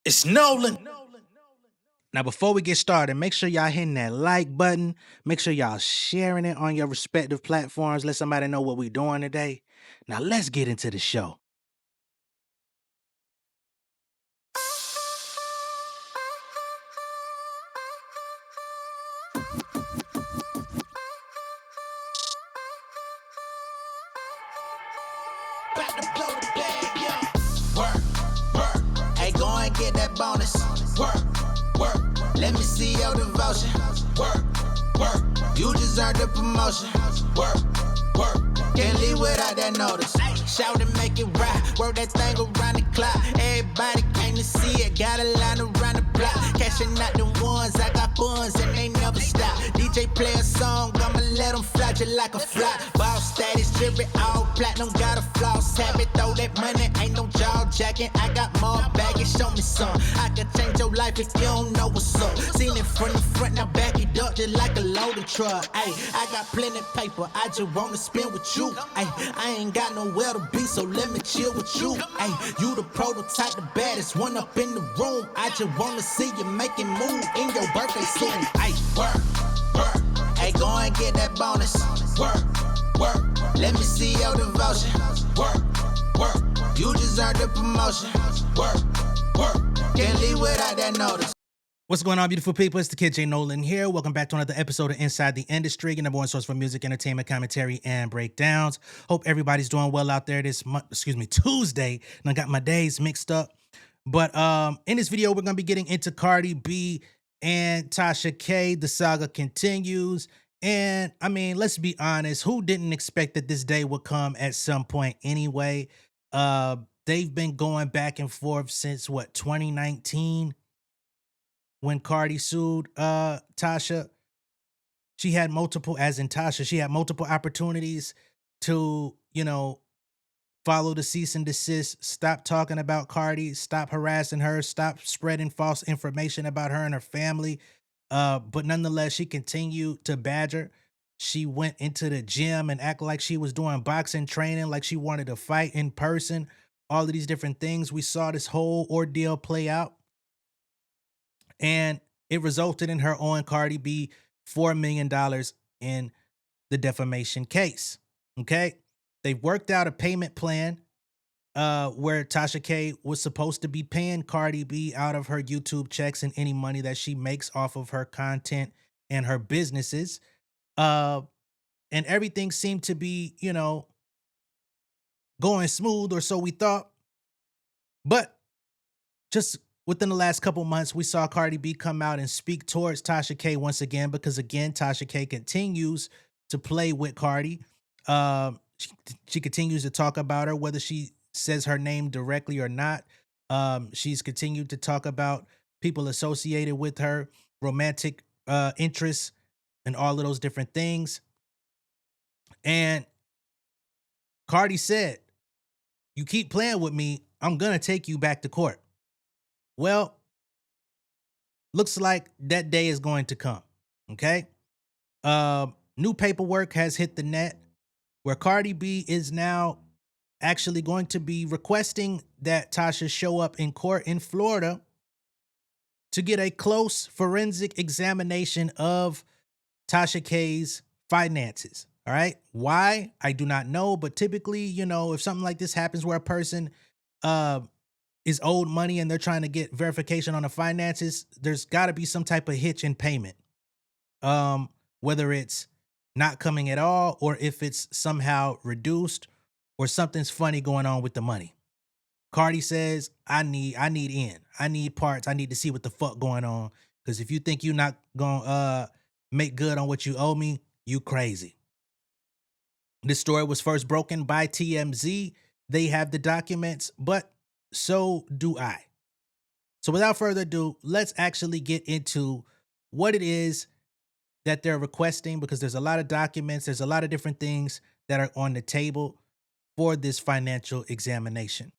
It's Nolan. Now, before we get started, make sure y'all hitting that like button. Make sure y'all sharing it on your respective platforms. Let somebody know what we're doing today. Now, let's get into the show. About to blow the bag, yo. Work. Hey, go and get that bonus. Work. Let me see your devotion. Work. You just earned the promotion. Work. Can't leave without that notice. Shout and make it right. Work that thing around the clock. Everybody came to see it. Got a line around the block. Cashing out the ones. I got funds and they never stop. DJ play a song. I'ma let them fly just like a fly. Ball status, cherry all platinum. Got a floss habit. Throw that money. Ain't no jaw jacking. I got more baggage. Show me some. I can change your life if you don't know what's up. Seen it from the front. Now back it up just like a loaded truck. Ay, I got plenty paper. I just wanna spend with you. Ay, I ain't got nowhere to be, so let me chill with you. Ay, you the prototype, the baddest one up in the room. I just wanna see you making move in your birthday soon. Ay, work. Hey, go and get that bonus. Work. Let me see your devotion. Work. You just earned the promotion. Work. Can't leave without that notice. What's going on, beautiful people? It's the kid J Nolan here. Welcome back to another episode of Inside the Industry, your number one source for music, entertainment, commentary, and breakdowns. Hope everybody's doing well out there this Tuesday. And I got my days mixed up. But in this video, we're gonna be getting into Cardi B and Tasha K. The saga continues. And I mean, let's be honest, who didn't expect that this day would come at some point anyway? They've been going back and forth since 2019 when Cardi sued Tasha. She had multiple, as in Tasha, she had multiple opportunities to, follow the cease and desist, stop talking about Cardi, stop harassing her, stop spreading false information about her and her family. But nonetheless, she continued to badger. She went into the gym and acted like she was doing boxing training, like she wanted to fight in person, all of these different things. We saw this whole ordeal play out. And it resulted in her owing Cardi B $4 million in the defamation case. Okay. They worked out a payment plan where Tasha K was supposed to be paying Cardi B out of her YouTube checks and any money that she makes off of her content and her businesses. And everything seemed to be, going smooth, or so we thought. But just within the last couple months, we saw Cardi B come out and speak towards Tasha K once again, because again, Tasha K continues to play with Cardi. She continues to talk about her, whether she says her name directly or not. She's continued to talk about people associated with her, romantic interests, and all of those different things. And Cardi said, "You keep playing with me, I'm gonna take you back to court." Well, looks like that day is going to come. Okay. New paperwork has hit the net where Cardi B is now actually going to be requesting that Tasha show up in court in Florida to get a close forensic examination of Tasha K's finances. All right. Why? I do not know. But typically, if something like this happens where a person is owed money and they're trying to get verification on the finances, there's got to be some type of hitch in payment. Whether it's not coming at all, or if it's somehow reduced, or something's funny going on with the money. Cardi says, I need in. I need parts. I need to see what the fuck going on. Because if you think you're not gonna make good on what you owe me, you crazy. This story was first broken by TMZ. They have the documents, but so do I. So without further ado, let's actually get into what it is that they're requesting, because there's a lot of documents, there's a lot of different things that are on the table for this financial examination.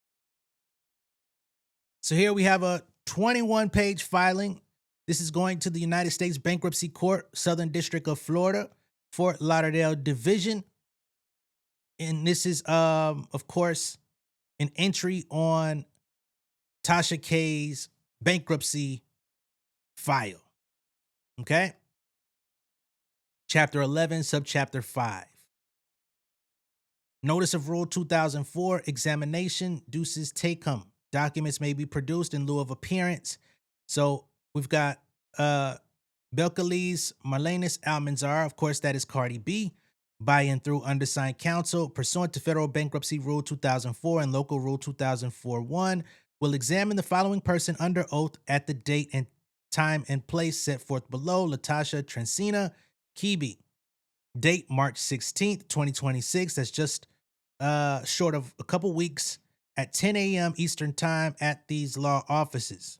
So here we have a 21-page filing. This is going to the United States Bankruptcy Court, Southern District of Florida, Fort Lauderdale Division. And this is, of course, an entry on Tasha K's bankruptcy file. Okay? Chapter 11, subchapter 5. Notice of Rule 2004, examination, deuces tecum. Documents may be produced in lieu of appearance. So we've got Belcalis Marlenis Almanzar, of course, that is Cardi B, buy-in through undersigned counsel, pursuant to Federal Bankruptcy Rule 2004 and Local Rule 2004-1, will examine the following person under oath at the date and time and place set forth below: Latasha Trencina Kibi. Date March 16th, 2026. That's just short of a couple weeks at 10 a.m. Eastern Time at these law offices.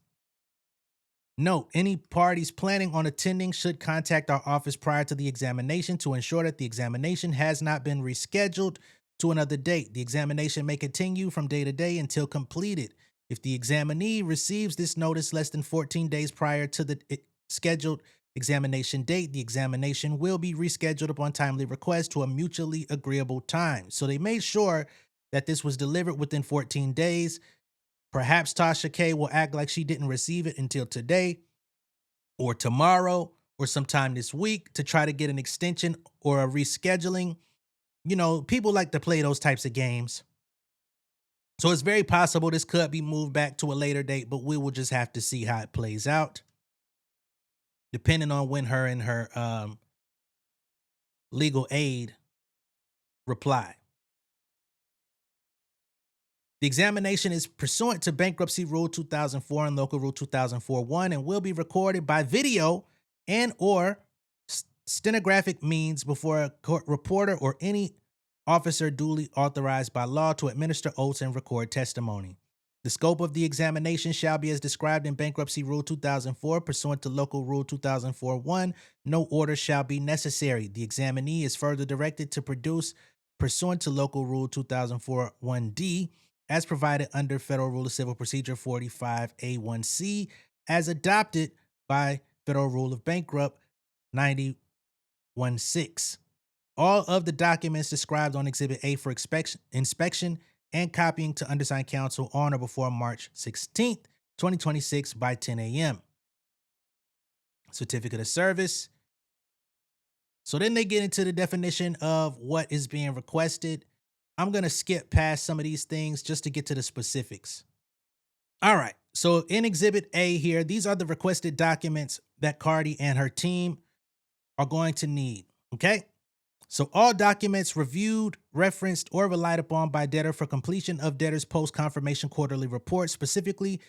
Note, any parties planning on attending should contact our office prior to the examination to ensure that the examination has not been rescheduled to another date. The examination may continue from day to day until completed. If the examinee receives this notice less than 14 days prior to the scheduled examination date, the examination will be rescheduled upon timely request to a mutually agreeable time. So they made sure that this was delivered within 14 days. Perhaps Tasha K will act like she didn't receive it until today or tomorrow or sometime this week to try to get an extension or a rescheduling. You know, people like to play those types of games. So it's very possible this could be moved back to a later date, but we will just have to see how it plays out, depending on when her and her legal aid reply. The examination is pursuant to Bankruptcy Rule 2004 and Local Rule 2004-1 and will be recorded by video and or stenographic means before a court reporter or any officer duly authorized by law to administer oaths and record testimony. The scope of the examination shall be as described in Bankruptcy Rule 2004 pursuant to Local Rule 2004-1. No order shall be necessary. The examinee is further directed to produce, pursuant to Local Rule 2004-1D, as provided under Federal Rule of Civil Procedure 45A1C, as adopted by Federal Rule of Bankrupt 9016. All of the documents described on Exhibit A for inspection and copying to undersigned counsel on or before March 16th, 2026 by 10 a.m. Certificate of service. So then they get into the definition of what is being requested. I'm going to skip past some of these things just to get to the specifics. All right. So in Exhibit A here, these are the requested documents that Cardi and her team are going to need. Okay. So all documents reviewed, referenced, or relied upon by debtor for completion of debtor's post-confirmation quarterly report, specifically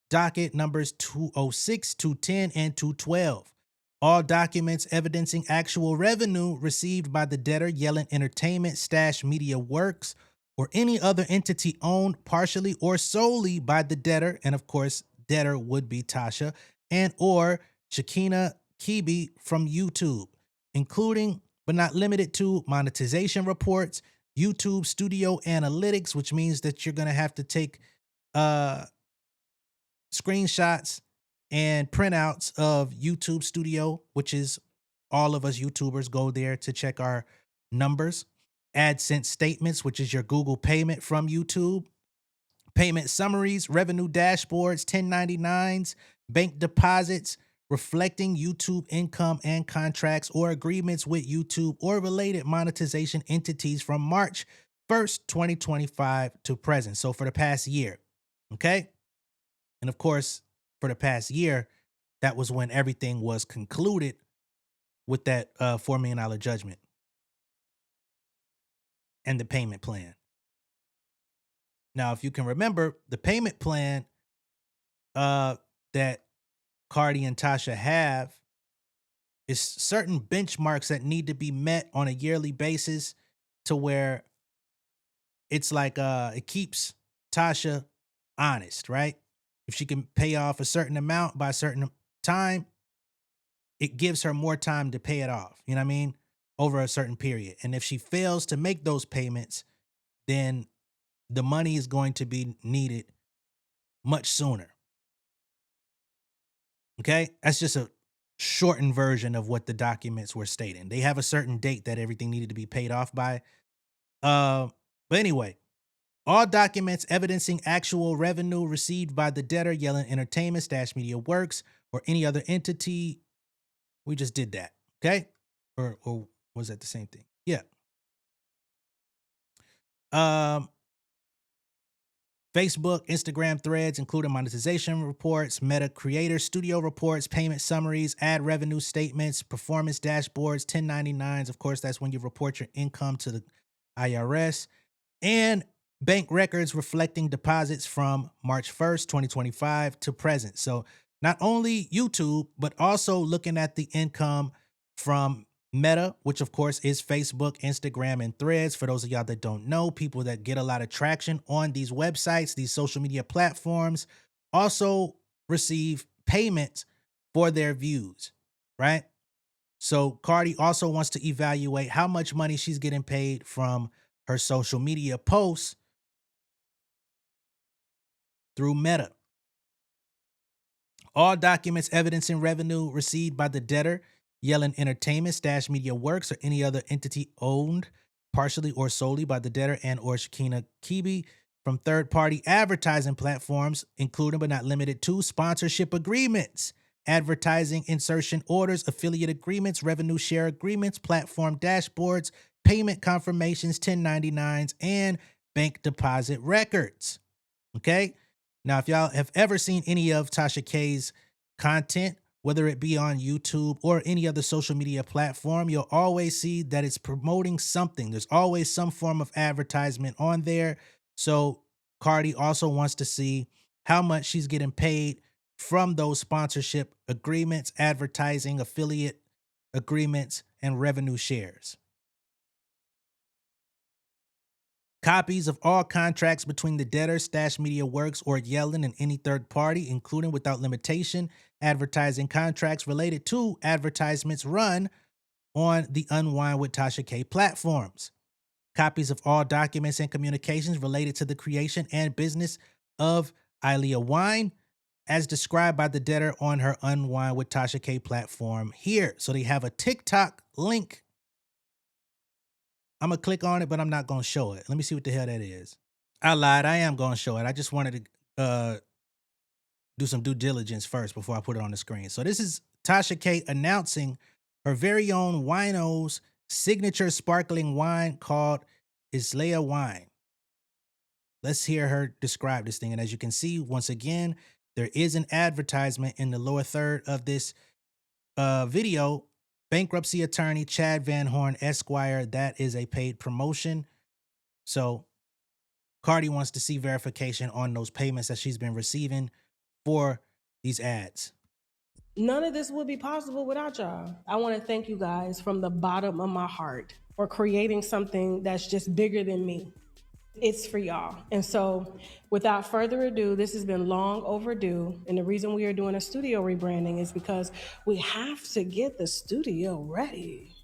docket numbers 206, 210, and 212. All documents evidencing actual revenue received by the debtor, Yellen Entertainment, Stash Media Works, or any other entity owned partially or solely by the debtor, and of course, debtor would be Tasha, and or Shakina Kibi from YouTube, including but not limited to monetization reports, YouTube Studio Analytics, which means that you're going to have to take screenshots and printouts of YouTube Studio, which is all of us YouTubers go there to check our numbers. AdSense statements, which is your Google payment from YouTube. Payment summaries, revenue dashboards, 1099s, bank deposits, reflecting YouTube income and contracts or agreements with YouTube or related monetization entities from March 1st, 2025 to present. So for the past year, okay? And of course, for the past year, that was when everything was concluded with that $4 million judgment and the payment plan. Now, if you can remember, the payment plan that Cardi and Tasha have is certain benchmarks that need to be met on a yearly basis to where it's like it keeps Tasha honest, right? If she can pay off a certain amount by a certain time, it gives her more time to pay it off, you know what I mean, over a certain period. And if she fails to make those payments, then the money is going to be needed much sooner. Okay, that's just a shortened version of what the documents were stating. They have a certain date that everything needed to be paid off by. But anyway, All documents evidencing actual revenue received by the debtor, Yellen Entertainment, Media Works, or any other entity. We just did that, okay? Or was that the same thing? Yeah. Facebook, Instagram threads, including monetization reports, Meta creator studio reports, payment summaries, ad revenue statements, performance dashboards, 1099s. Of course, that's when you report your income to the IRS, and bank records reflecting deposits from March 1st, 2025 to present. So not only YouTube, but also looking at the income from Meta, which of course is Facebook, Instagram, and Threads. For those of y'all that don't know, people that get a lot of traction on these websites, these social media platforms, also receive payments for their views, right? So Cardi also wants to evaluate how much money she's getting paid from her social media posts through Meta. All documents evidencing revenue received by the debtor, Yellen Entertainment, Media Works, or any other entity owned partially or solely by the debtor and or Shakina Kibi from third-party advertising platforms, including but not limited to sponsorship agreements, advertising insertion orders, affiliate agreements, revenue share agreements, platform dashboards, payment confirmations, 1099s, and bank deposit records. Okay? Now, if y'all have ever seen any of Tasha K's content, whether it be on YouTube or any other social media platform, you'll always see that it's promoting something. There's always some form of advertisement on there. So Cardi also wants to see how much she's getting paid from those sponsorship agreements, advertising, affiliate agreements, and revenue shares. Copies of all contracts between the debtor, Media Works, or Yellen and any third party, including without limitation, advertising contracts related to advertisements run on the Unwind with Tasha K platforms. Copies of all documents and communications related to the creation and business of Ilea Wine, as described by the debtor on her Unwind with Tasha K platform here. So they have a TikTok link. I'm going to click on it, but I'm not going to show it. Let me see what the hell that is. I lied. I am going to show it. I just wanted to do some due diligence first before I put it on the screen. So this is Tasha K announcing her very own Wino's signature sparkling wine called Ilea Wine. Let's hear her describe this thing. And as you can see, once again, there is an advertisement in the lower third of this video. Bankruptcy attorney Chad Van Horn Esquire. That is a paid promotion. So Cardi wants to see verification on those payments that she's been receiving for these ads. None of this would be possible without y'all. I want to thank you guys from the bottom of my heart for creating something that's just bigger than me. It's for y'all. And so without further ado, this has been long overdue. And the reason we are doing a studio rebranding is because we have to get the studio ready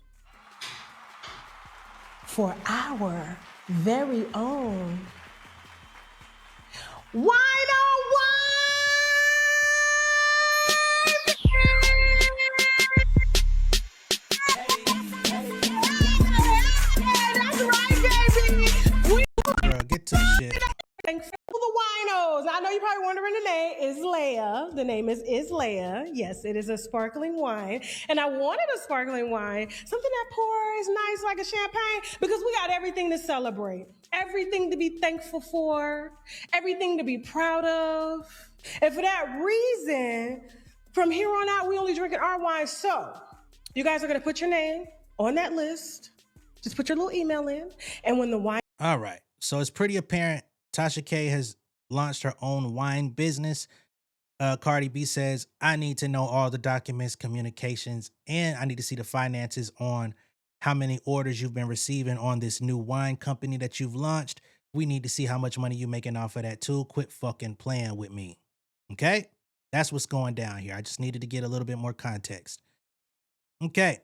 for our very own Wino Get to the shit. Thanks for the winos. I know you're probably wondering the name is Leia. The name is Leia. Yes, it is a sparkling wine. And I wanted a sparkling wine, something that pours nice like a champagne, because we got everything to celebrate, everything to be thankful for, everything to be proud of. And for that reason, from here on out, we only drinking our wine. So you guys are going to put your name on that list. Just put your little email in. And when the wine... All right. So it's pretty apparent Tasha K has launched her own wine business. Cardi B says, I need to know all the documents, communications, and I need to see the finances on how many orders you've been receiving on this new wine company that you've launched. We need to see how much money you're making off of that too. Quit fucking playing with me. Okay? That's what's going down here. I just needed to get a little bit more context. Okay.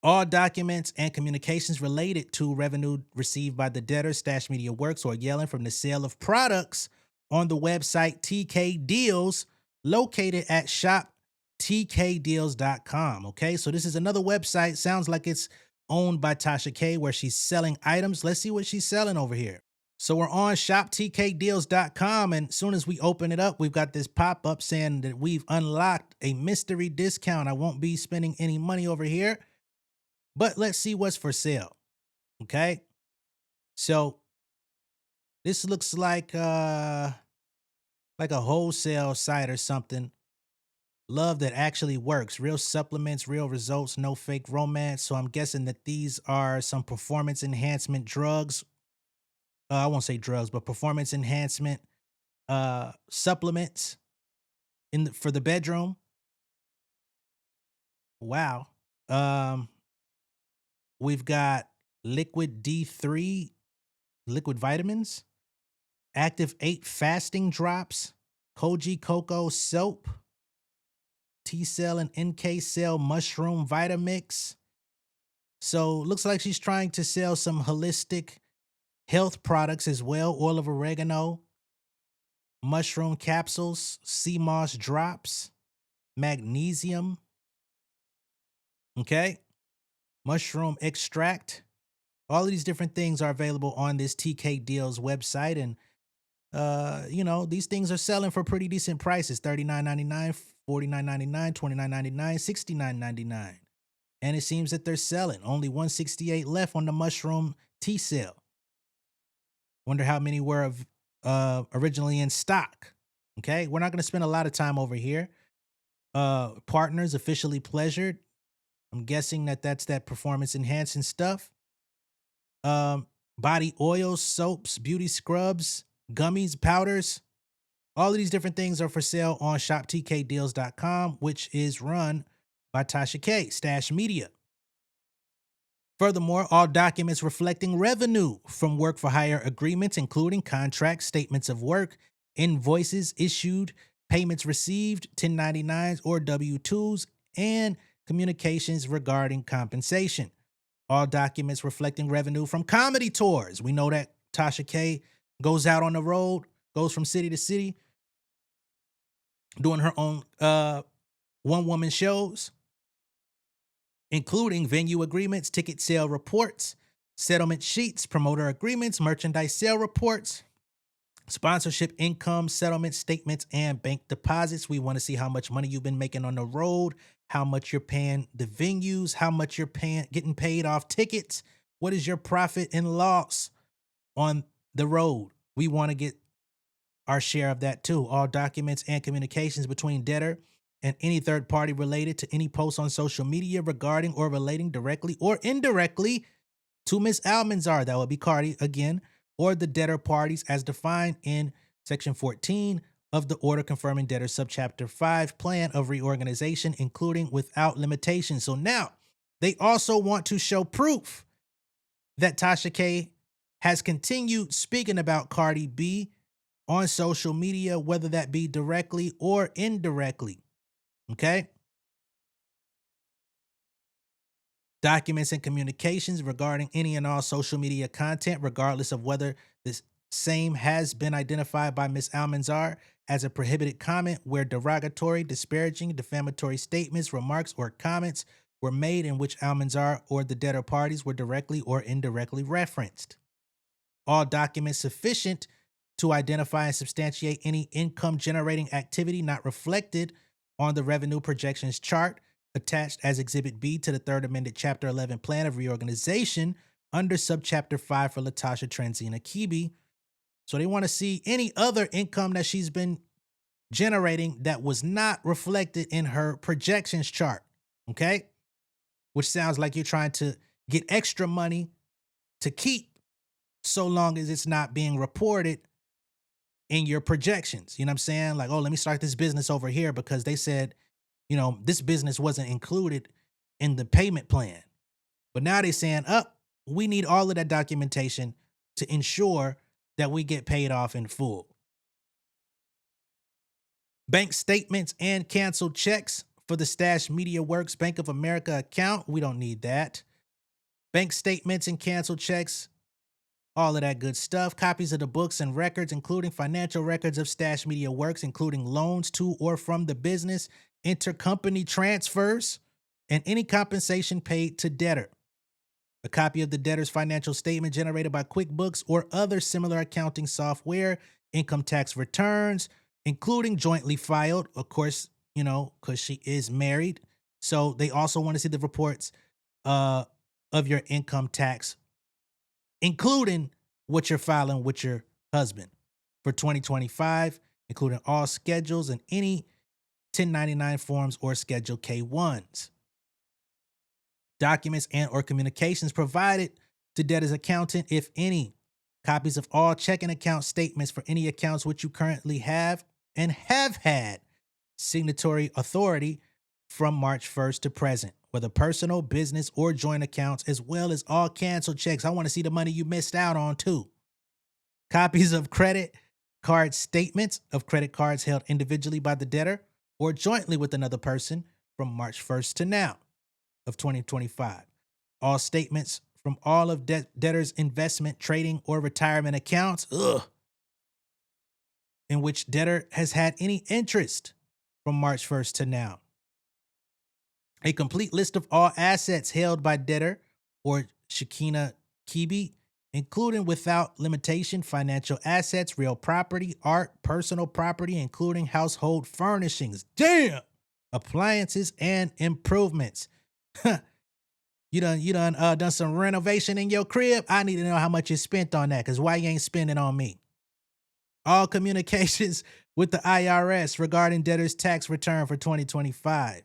All documents and communications related to revenue received by the debtor, Media Works, or Yellen from the sale of products on the website TK Deals, located at shoptkdeals.com. Okay, so this is another website. Sounds like it's owned by Tasha K, where she's selling items. Let's see what she's selling over here. So we're on shoptkdeals.com, and as soon as we open it up, we've got this pop-up saying that we've unlocked a mystery discount. I won't be spending any money over here, but let's see what's for sale. Okay? So this looks like a wholesale site or something. Love that actually works. Real supplements, real results, no fake romance. So I'm guessing that these are some performance enhancement drugs. I won't say drugs, but performance enhancement supplements for the bedroom. Wow. We've got liquid D3 liquid vitamins, active 8 fasting drops, Koji Cocoa soap, T-cell and NK cell mushroom Vitamix. So looks like she's trying to sell some holistic health products as well. Oil of oregano, mushroom capsules, sea moss drops, magnesium. Okay. Mushroom extract. All of these different things are available on this TK Deals website. And, these things are selling for pretty decent prices. $39.99, $49.99, $29.99, $69.99. And it seems that they're selling. Only 168 left on the mushroom T-cell. Wonder how many were originally in stock. Okay, we're not going to spend a lot of time over here. Partners officially pleasured. I'm guessing that's that performance enhancing stuff. Body oils, soaps, beauty scrubs, gummies, powders. All of these different things are for sale on shoptkdeals.com, which is run by Tasha K, Stash Media. Furthermore, all documents reflecting revenue from work for hire agreements, including contracts, statements of work, invoices issued, payments received, 1099s or W-2s, and communications regarding compensation. All documents reflecting revenue from comedy tours. We know that Tasha K goes out on the road, goes from city to city, doing her own one-woman shows, including venue agreements, ticket sale reports, settlement sheets, promoter agreements, merchandise sale reports, sponsorship income, settlement statements, and bank deposits. We want to see how much money you've been making on the road, how much you're paying the venues, how much you're getting paid off tickets. What is your profit and loss on the road? We want to get our share of that too. All documents and communications between debtor and any third party related to any posts on social media regarding or relating directly or indirectly to Ms. Almanzar, that would be Cardi again, or the debtor parties as defined in Section 14 of the Order Confirming Debtor Subchapter 5 Plan of Reorganization, including without limitation. So now they also want to show proof that Tasha K has continued speaking about Cardi B on social media, whether that be directly or indirectly. Okay? Documents and communications regarding any and all social media content, regardless of whether the same has been identified by Ms. Almanzar as a prohibited comment where derogatory, disparaging, defamatory statements, remarks, or comments were made in which Almanzar or the debtor parties were directly or indirectly referenced. All documents sufficient to identify and substantiate any income-generating activity not reflected on the revenue projections chart attached as Exhibit B to the Third Amended Chapter 11 Plan of Reorganization under Subchapter 5 for Latasha Transina Kibi. So they want to see any other income that she's been generating that was not reflected in her projections chart, okay? Which sounds like you're trying to get extra money to keep so long as it's not being reported in your projections. You know what I'm saying? Like, oh, let me start this business over here because they said, this business wasn't included in the payment plan. But now they're saying, we need all of that documentation to ensure that we get paid off in full. Bank statements and canceled checks for the Stash Media Works Bank of America account. We don't need that. Bank statements and canceled checks, all of that good stuff. Copies of the books and records, including financial records of Stash Media Works, including loans to or from the business, intercompany transfers, and any compensation paid to debtor. A copy of the debtor's financial statement generated by QuickBooks or other similar accounting software, income tax returns, including jointly filed, of course, because she is married. So they also want to see the reports of your income tax, including what you're filing with your husband for 2025, including all schedules and any 1099 forms or Schedule K-1s. Documents and or communications provided to debtor's accountant, if any. Copies of all checking account statements for any accounts which you currently have and have had signatory authority from March 1st to present, whether personal, business, or joint accounts, as well as all canceled checks. I want to see the money you missed out on too. Copies of credit card statements of credit cards held individually by the debtor or jointly with another person from March 1st to now of 2025. All statements from all of debtor's investment, trading, or retirement accounts, in which debtor has had any interest from March 1st to now. A complete list of all assets held by debtor or Shekinah Kibi, including without limitation financial assets, real property, art, personal property, including household furnishings, appliances, and improvements. You done some renovation in your crib? I need to know how much you spent on that, because why you ain't spending on me? All communications with the IRS regarding debtor's tax return for 2025.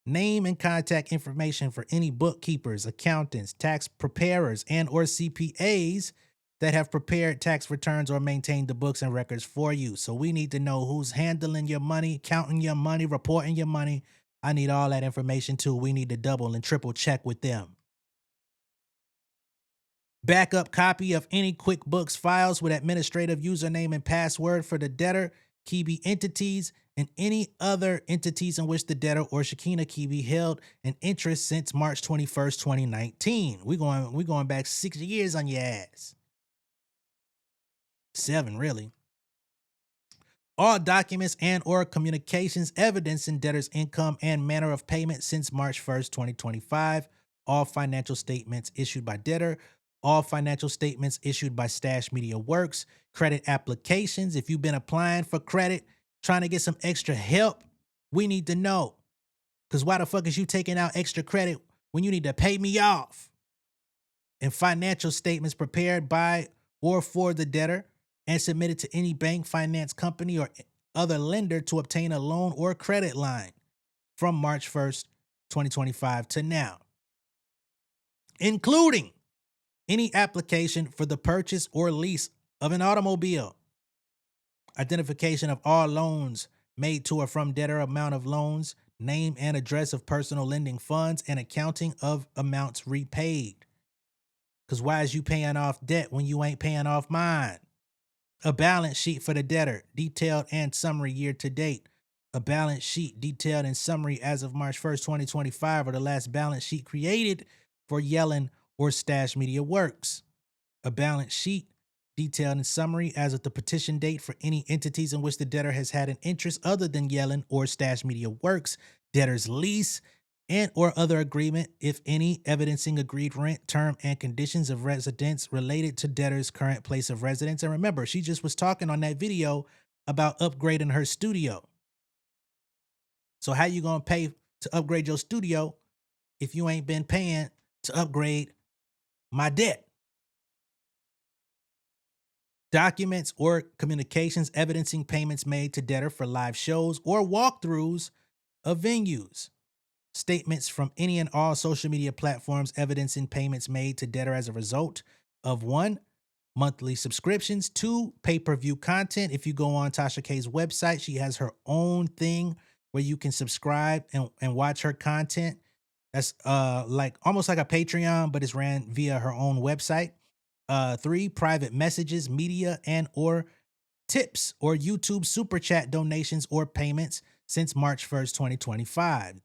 Name and contact information for any bookkeepers, accountants, tax preparers, and or CPAs that have prepared tax returns or maintained the books and records for you. So we need to know who's handling your money, counting your money, reporting your money. I need all that information too. We need to double and triple check with them. Backup copy of any QuickBooks files with administrative username and password for the debtor, Kibi entities, and any other entities in which the debtor or Shekinah Kibi held an interest since March 21st, 2019. We're going back 6 years on your ass. 7, really. All documents and or communications evidencing debtor's income and manner of payment since March 1st, 2025. All financial statements issued by debtor. All financial statements issued by Stash Media Works. Credit applications. If you've been applying for credit, trying to get some extra help, we need to know. Because why the fuck is you taking out extra credit when you need to pay me off? And financial statements prepared by or for the debtor and submitted to any bank, finance company, or other lender to obtain a loan or credit line from March 1st, 2025 to now, including any application for the purchase or lease of an automobile, identification of all loans made to or from debtor, amount of loans, name and address of personal lending funds, and accounting of amounts repaid. Because why is you paying off debt when you ain't paying off mine? A balance sheet for the debtor, detailed and summary year to date. A balance sheet detailed and summary as of March 1st, 2025, or the last balance sheet created for Yellen or Stash Media Works. A balance sheet detailed and summary as of the petition date for any entities in which the debtor has had an interest other than Yellen or Stash Media Works, debtor's lease, and or other agreement, if any, evidencing agreed rent, term, and conditions of residence related to debtor's current place of residence. And remember, she just was talking on that video about upgrading her studio. So how you gonna pay to upgrade your studio if you ain't been paying to upgrade my debt? Documents or communications evidencing payments made to debtor for live shows or walkthroughs of venues. Statements from any and all social media platforms evidencing payments made to debtor as a result of 1, monthly subscriptions, 2, pay-per-view content. If you go on Tasha K's website, she has her own thing where you can subscribe and watch her content. That's like almost like a Patreon, but it's ran via her own website. 3, private messages, media, and or tips or YouTube super chat donations or payments since March 1st, 2025.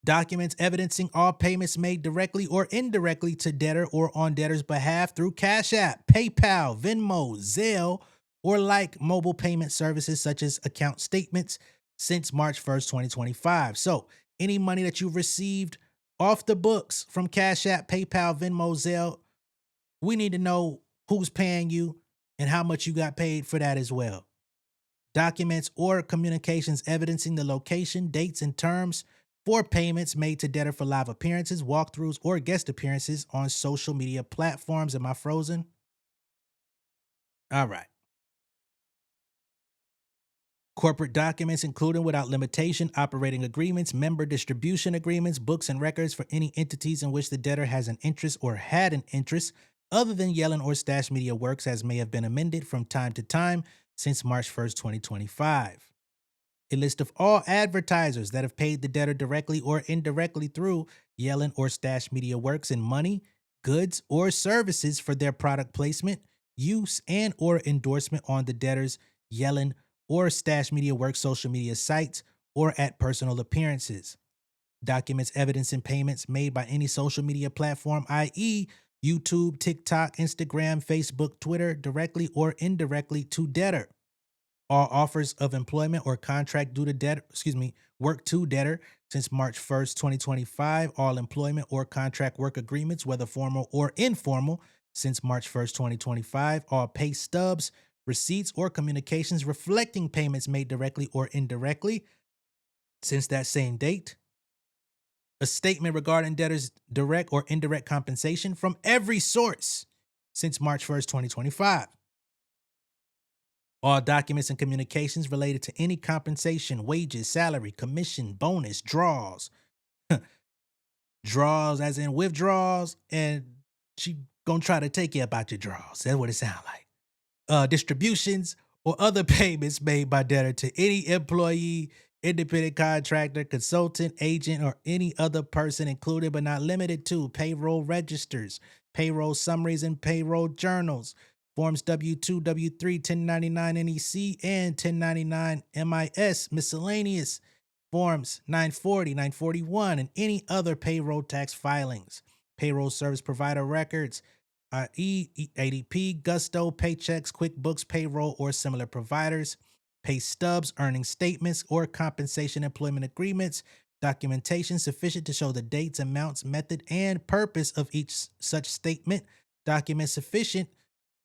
Documents evidencing all payments made directly or indirectly to debtor or on debtor's behalf through Cash App, PayPal, Venmo, Zelle, or like mobile payment services such as account statements since March 1st, 2025. So any money that you've received off the books from Cash App, PayPal, Venmo, Zelle. We need to know who's paying you and how much you got paid for that as well. Documents or communications evidencing the location, dates, and terms for payments made to debtor for live appearances, walkthroughs, or guest appearances on social media platforms. Am I frozen? All right. Corporate documents, including without limitation, operating agreements, member distribution agreements, books and records for any entities in which the debtor has an interest or had an interest, other than Yellen or Stash Media Works, as may have been amended from time to time since March 1st, 2025. A list of all advertisers that have paid the debtor directly or indirectly through Yellen or Stash Media Works in money, goods, or services for their product placement, use, and or endorsement on the debtor's Yellen or Stash Media Works social media sites or at personal appearances. Documents evidencing payments made by any social media platform, i.e., YouTube, TikTok, Instagram, Facebook, Twitter, directly or indirectly to debtor. All offers of employment or contract due to debtor, work to debtor since March 1st, 2025. All employment or contract work agreements, whether formal or informal, since March 1st, 2025. All pay stubs, receipts, or communications reflecting payments made directly or indirectly since that same date. A statement regarding debtors' direct or indirect compensation from every source since March 1st, 2025. All documents and communications related to any compensation, wages, salary, commission, bonus, draws. Draws as in withdrawals, and she gonna try to take you about your draws. That's what it sounds like. Distributions or other payments made by debtor to any employee, independent contractor, consultant, agent, or any other person, included but not limited to payroll registers, payroll summaries, and payroll journals, Forms W-2, W-3, 1099 NEC, and 1099 MIS, miscellaneous Forms 940, 941, and any other payroll tax filings, payroll service provider records, i.e., ADP, Gusto, Paychecks, QuickBooks, payroll, or similar providers, pay stubs, earning statements, or compensation employment agreements, documentation sufficient to show the dates, amounts, method, and purpose of each such statement, documents sufficient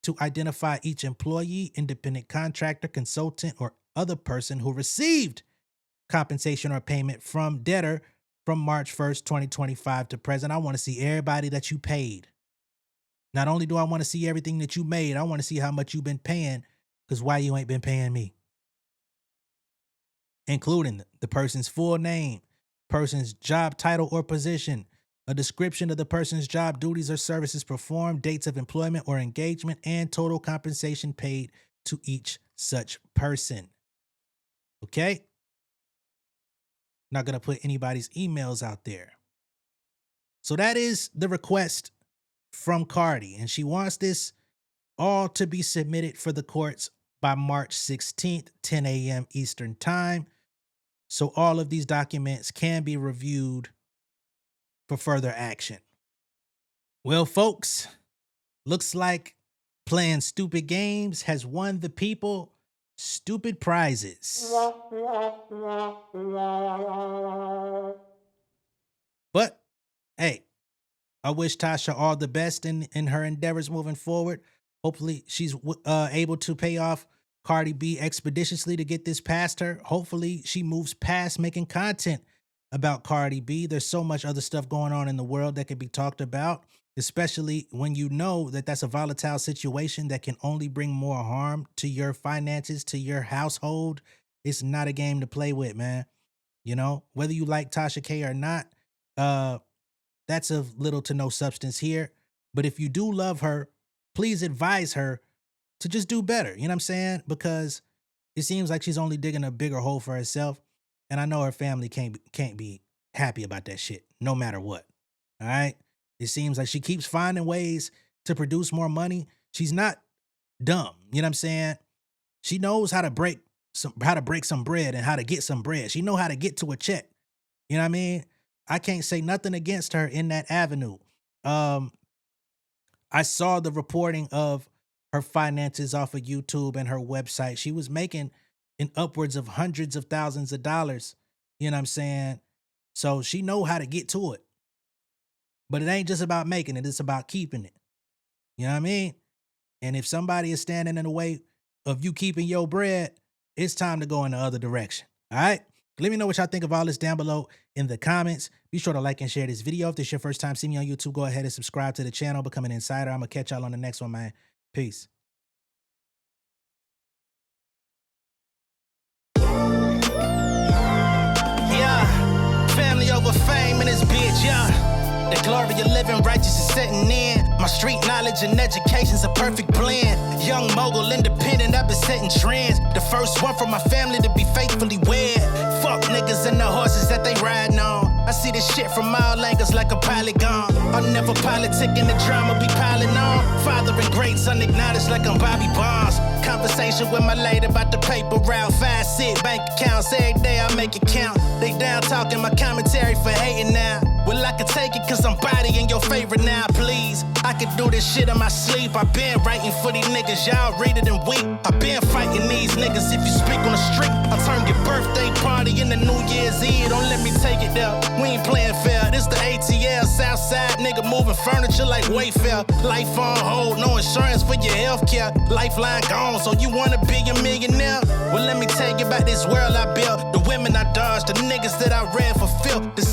to identify each employee, independent contractor, consultant, or other person who received compensation or payment from debtor from March 1st, 2025 to present. I want to see everybody that you paid. Not only do I want to see everything that you made, I want to see how much you've been paying, because why you ain't been paying me. Including the person's full name, person's job title or position, a description of the person's job duties or services performed, dates of employment or engagement, and total compensation paid to each such person. Okay? Not going to put anybody's emails out there. So that is the request from Cardi, and she wants this all to be submitted for the courts by March 16th, 10 a.m. Eastern Time. So all of these documents can be reviewed for further action. Well, folks, looks like playing stupid games has won the people stupid prizes. But, hey, I wish Tasha all the best in her endeavors moving forward. Hopefully she's able to pay off Cardi B expeditiously to get this past her. Hopefully she moves past making content about Cardi B. There's so much other stuff going on in the world that can be talked about, especially when you know that that's a volatile situation that can only bring more harm to your finances, to your household. It's not a game to play with, man. You know, whether you like Tasha K or not, that's of little to no substance here. But if you do love her, please advise her to just do better. You know what I'm saying? Because it seems like she's only digging a bigger hole for herself. And I know her family can't be happy about that shit, no matter what. All right? It seems like she keeps finding ways to produce more money. She's not dumb. You know what I'm saying? She knows how to break some bread and how to get some bread. She know how to get to a check. You know what I mean? I can't say nothing against her in that avenue. I saw the reporting of her finances off of YouTube and her website. She was making in upwards of hundreds of thousands of dollars. You know what I'm saying? So she know how to get to it. But it ain't just about making it, it's about keeping it. You know what I mean? And if somebody is standing in the way of you keeping your bread, it's time to go in the other direction. All right? Let me know what y'all think of all this down below in the comments. Be sure to like and share this video. If this is your first time seeing me on YouTube, go ahead and subscribe to the channel, become an insider. I'm going to catch y'all on the next one, man. Peace. Yeah, family over fame in this bitch, yeah. The glory of living righteous is setting in. My street knowledge and education's a perfect blend. Young mogul, independent, I've been setting trends. The first one from my family to be faithfully wed. Fuck niggas and the horses that they riding on. I see this shit from all angles like a polygon. I'm never politicking, the drama be piling on. Father and great son acknowledged like I'm Bobby Bonds. Conversation with my lady about the paper route. 5 sit bank accounts, every day I make it count. They down talking my commentary for hating now. Well, I can take it cause I'm bodying your favorite now, please. I can do this shit in my sleep. I been writing for these niggas, y'all read it and weep. I been fighting these niggas if you speak on the street. I turn your birthday party into New Year's Eve. Don't let me take it there. We ain't playing fair. This the ATL, Southside nigga moving furniture like Wayfair. Life on hold, no insurance for your healthcare. Lifeline gone, so you wanna be a millionaire? Well, let me tell you about this world I built. The women I dodged, the niggas that I read for filth. The